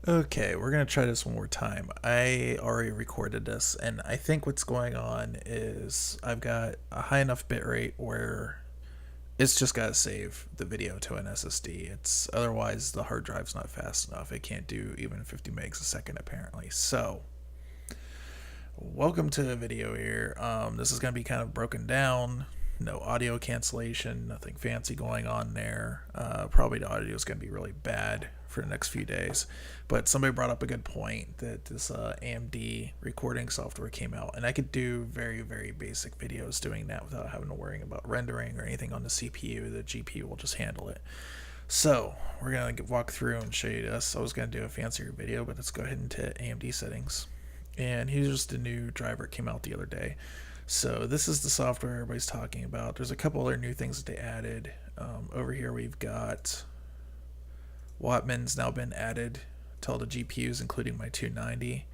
Okay, we're gonna try this one more time. I already recorded this, and I think what's going on is I've got a high enough bitrate where it's just gotta save the video to an SSD. It's otherwise the hard drive's not fast enough. It can't do even 50 megs a second apparently. So, welcome to the video here. This is gonna be kind of broken down. No audio cancellation, nothing fancy going on there. Probably the audio is going to be really bad for the next few days. But somebody brought up a good point that this AMD recording software came out, and I could do very, very basic videos doing that without having to worry about rendering or anything on the CPU. The GPU will just handle it. So we're going to walk through and show you this. I was going to do a fancier video, but let's go ahead and hit AMD settings. And here's just a new driver that came out the other day. So this is the software everybody's talking about. There's a couple other new things that they added. Over here we've got Wattman's now been added to all the GPUs, including my 290.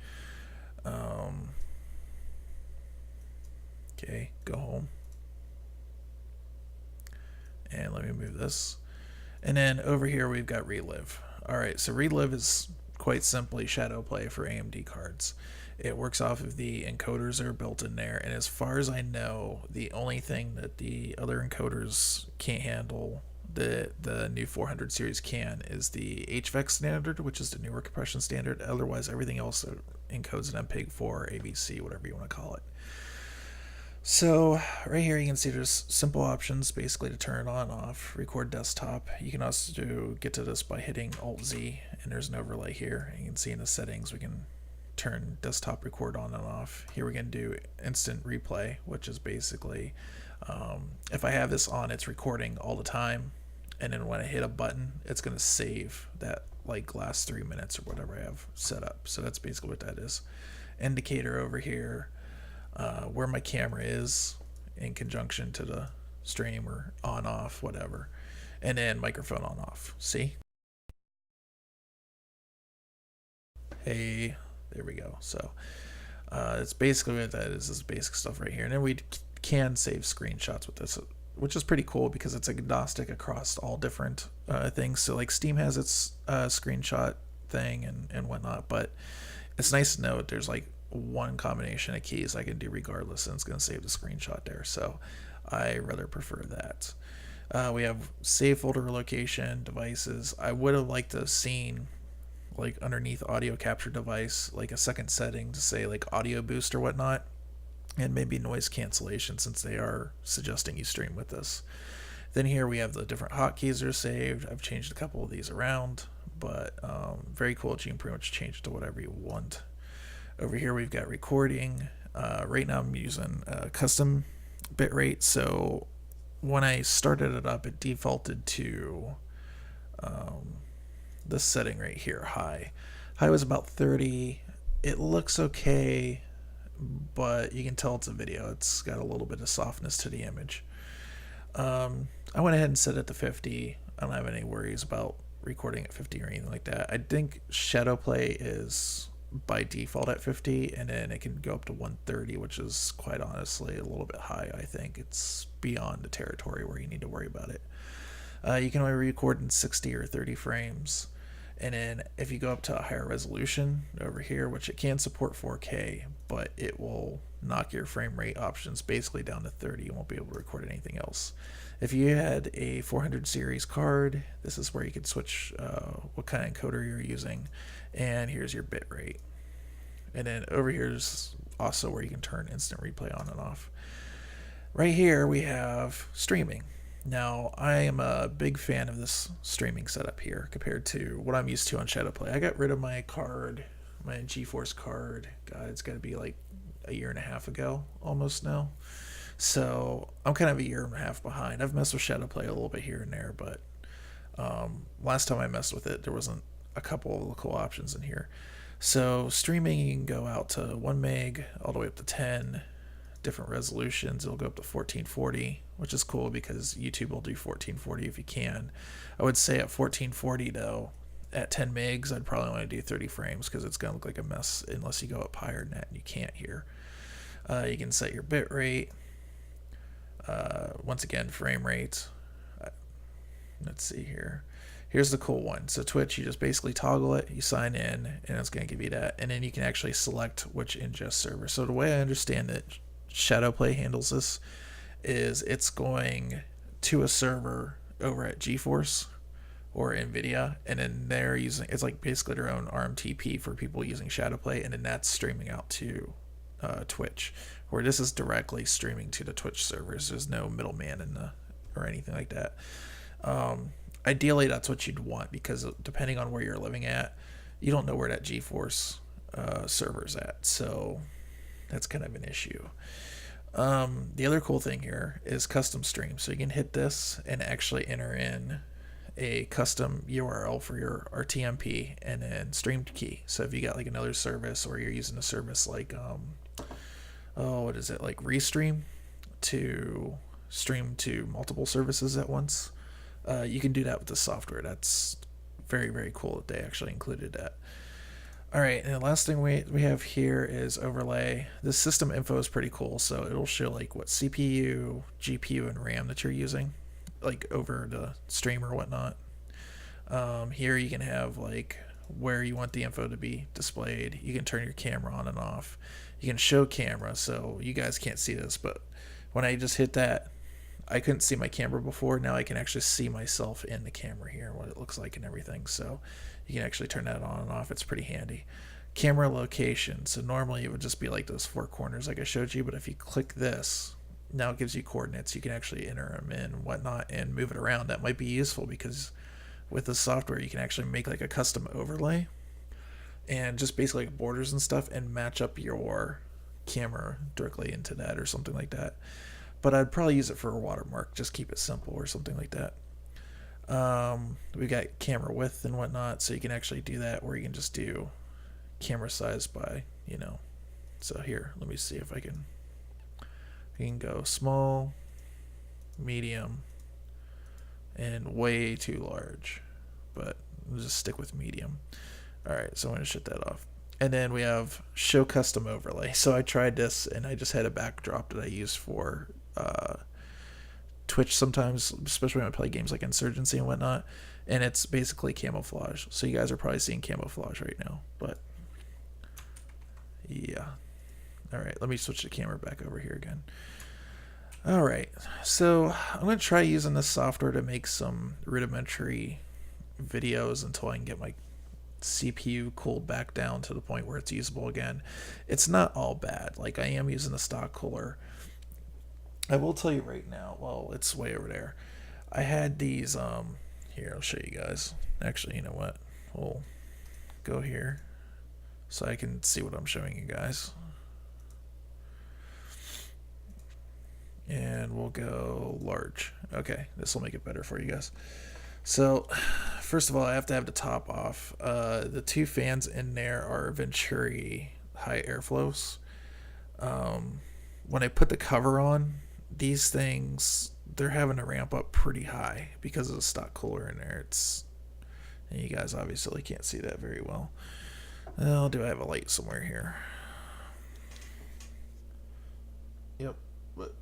Okay, go home. And let me move this. And then over here we've got Relive. Alright, so Relive is quite simply shadow play for AMD cards. It works off of the encoders that are built in there, and as far as I know, the only thing that the other encoders can't handle, the new 400 series can, is the HVAC standard, which is the newer compression standard. Otherwise, everything else encodes an MPEG-4, ABC, whatever you want to call it. So right here you can see there's simple options basically to turn it on and off. Record desktop. You can also get to this by hitting Alt-Z, and there's an overlay here. You can see in the settings we can turn desktop record on and off. Here we can do instant replay, which is basically if I have this on, it's recording all the time, and then when I hit a button, it's going to save that like last 3 minutes or whatever I have set up. So that's basically what that is. Indicator over here, where my camera is in conjunction to the stream, or on off, whatever, and then microphone on off. See? Hey, there we go. So it's basically what that is basic stuff right here. And then we can save screenshots with this, which is pretty cool because it's agnostic across all different things. So like Steam has its screenshot thing and whatnot, but it's nice to know that there's like one combination of keys I can do regardless, and it's going to save the screenshot there. So I rather prefer that. We have save folder location, devices. I would have liked to have seen like underneath audio capture device like a second setting to say like audio boost or whatnot, and maybe noise cancellation, since they are suggesting you stream with this. Then here we have the different hotkeys that are saved. I've changed a couple of these around, but very cool. You can pretty much change it to whatever you want. Over here we've got recording. Right now I'm using custom bitrate, so when I started it up, it defaulted to this setting right here, high. High was about 30. It looks okay, but you can tell it's a video. It's got a little bit of softness to the image. I went ahead and set it to 50. I don't have any worries about recording at 50 or anything like that. I think shadow play is by default at 50, and then it can go up to 130, which is quite honestly a little bit high. I think it's beyond the territory where you need to worry about it. You can only record in 60 or 30 frames, and then if you go up to a higher resolution over here, which it can support 4K, but it will knock your frame rate options basically down to 30. You won't be able to record anything else. If you had a 400 series card, this is where you could switch what kind of encoder you're using, and here's your bit rate. And then over here is also where you can turn instant replay on and off. Right here we have streaming. Now, I am a big fan of this streaming setup here compared to what I'm used to on Shadowplay. I got rid of my card, my GeForce card. God, it's got to be like a year and a half ago almost now. So I'm kind of a year and a half behind. I've messed with Shadowplay a little bit here and there, but last time I messed with it, there wasn't a couple of cool options in here. So streaming, you can go out to 1 meg all the way up to 10, different resolutions. It'll go up to 1440, which is cool because YouTube will do 1440 if you can. I would say at 1440 though, at 10 megs, I'd probably only do 30 frames because it's going to look like a mess unless you go up higher than that, and you can't here. You can set your bit rate. Once again, frame rate. Let's see here. Here's the cool one. So Twitch, you just basically toggle it, you sign in, and it's going to give you that. And then you can actually select which ingest server. So the way I understand it, Shadowplay handles this is it's going to a server over at GeForce or NVIDIA, and then they're using, it's like basically their own RMTP for people using Shadowplay, and then that's streaming out to Twitch, where this is directly streaming to the Twitch servers. There's no middleman in the or anything like that. Ideally, that's what you'd want, because depending on where you're living at, you don't know where that GeForce server's at, so that's kind of an issue. The other cool thing here is custom stream. So you can hit this and actually enter in a custom URL for your RTMP and then streamed key. So if you got like another service, or you're using a service like what is it, like Restream, to stream to multiple services at once, you can do that with the software. That's very, very cool that they actually included that. All right, and the last thing we have here is overlay. This system info is pretty cool. So it'll show like what CPU, GPU, and RAM that you're using, like over the stream or whatnot. Here you can have like where you want the info to be displayed. You can turn your camera on and off. You can show camera, so you guys can't see this, but when I just hit that, I couldn't see my camera before. Now I can actually see myself in the camera here, what it looks like and everything. So you can actually turn that on and off. It's pretty handy. Camera location. So normally it would just be like those four corners like I showed you, but if you click this, now it gives you coordinates. You can actually enter them in and whatnot and move it around. That might be useful, because with the software you can actually make like a custom overlay and just basically like borders and stuff, and match up your camera directly into that or something like that. But I'd probably use it for a watermark. Just keep it simple or something like that. We got camera width and whatnot, so you can actually do that, where you can just do camera size by, so here, let me see if I can go small, medium, and way too large, but we'll just stick with medium. All right, so I'm going to shut that off. And then we have show custom overlay. So I tried this, and I just had a backdrop that I use for Twitch sometimes, especially when I play games like Insurgency and whatnot, and it's basically camouflage. So you guys are probably seeing camouflage right now, but yeah. All right, let me switch the camera back over here again. All right, so I'm going to try using this software to make some rudimentary videos until I can get my CPU cooled back down to the point where it's usable again. It's not all bad. Like, I am using the stock cooler. I will tell you right now, well, it's way over there. I had these, here, I'll show you guys. Actually, you know what? We'll go here so I can see what I'm showing you guys. And we'll go large. Okay, this will make it better for you guys. So, first of all, I have to have the top off. The two fans in there are Venturi high airflows. When I put the cover on, these things, they're having to ramp up pretty high because of the stock cooler in there. And you guys obviously can't see that very well. Oh, do I have a light somewhere here? Yep, but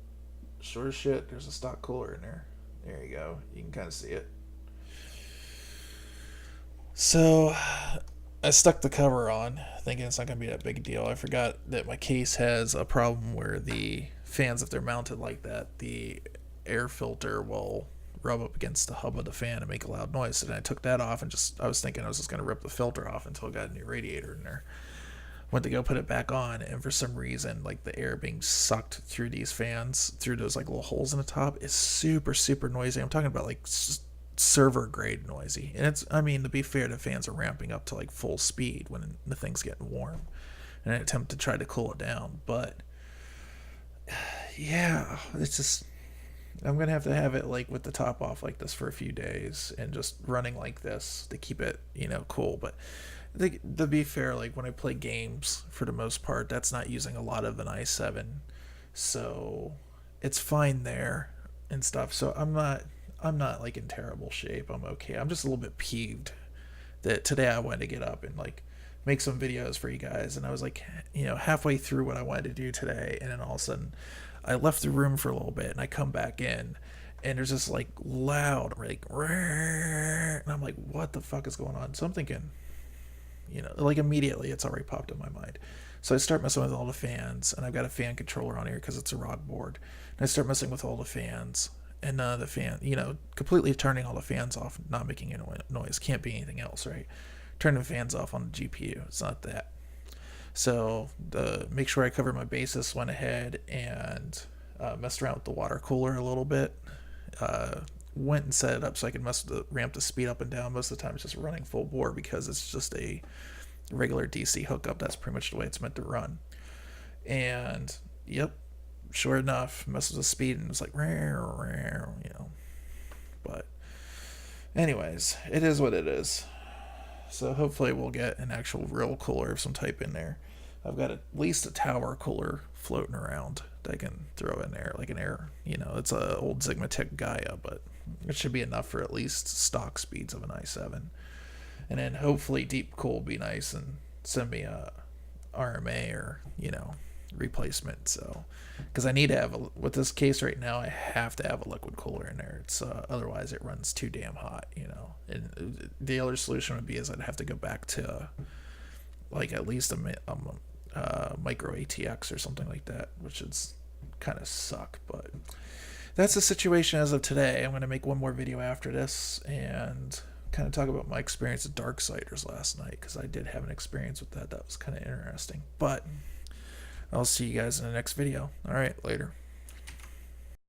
sure as shit, there's a stock cooler in there. There you go. You can kind of see it. So I stuck the cover on, thinking it's not going to be that big a deal. I forgot that my case has a problem where the fans, if they're mounted like that, the air filter will rub up against the hub of the fan and make a loud noise. And I took that off, and I was thinking I was just going to rip the filter off until I got a new radiator in there. Went to go put it back on, and for some reason, like, the air being sucked through these fans, through those like little holes in the top, is super, super noisy. I'm talking about like server grade noisy. And it's, I mean, to be fair, the fans are ramping up to like full speed when the thing's getting warm, in an attempt to try to cool it down. But yeah, it's just, I'm gonna have to have it like with the top off like this for a few days and just running like this to keep it, cool. But to be fair, like when I play games, for the most part, that's not using a lot of an i7, so it's fine there and stuff. So I'm not like in terrible shape. I'm okay. I'm just a little bit peeved that today I wanted to get up and like make some videos for you guys, and I was like, halfway through what I wanted to do today, and then all of a sudden I left the room for a little bit, and I come back in, and there's this like loud like, and I'm like, what the fuck is going on? So I'm thinking, like immediately it's already popped in my mind. So I start messing with all the fans, and I've got a fan controller on here because it's a ROG board. And I start messing with all the fans, and the fan, completely turning all the fans off, not making any noise. Can't be anything else, right? Turning the fans off on the GPU. It's not that. So make sure I cover my bases, went ahead and messed around with the water cooler a little bit. Went and set it up so I could ramp the speed up and down. Most of the time it's just running full bore because it's just a regular DC hookup. That's pretty much the way it's meant to run. And yep, sure enough, messed with the speed and it's like, But anyways, it is what it is. So hopefully we'll get an actual real cooler of some type in there. I've got at least a tower cooler floating around that I can throw in there, like an air. It's a old Sigmatech Gaia, but it should be enough for at least stock speeds of an i7. And then hopefully Deep Cool will be nice and send me a RMA or replacement. So because I need to have with this case right now, I have to have a liquid cooler in there. It's otherwise it runs too damn hot. And the other solution would be is I'd have to go back to like at least a micro ATX or something like that, which is kind of suck. But that's the situation as of today. I'm going to make one more video after this and kind of talk about my experience at Darksiders last night, because I did have an experience with that. That was kind of interesting. But I'll see you guys in the next video. All right, later.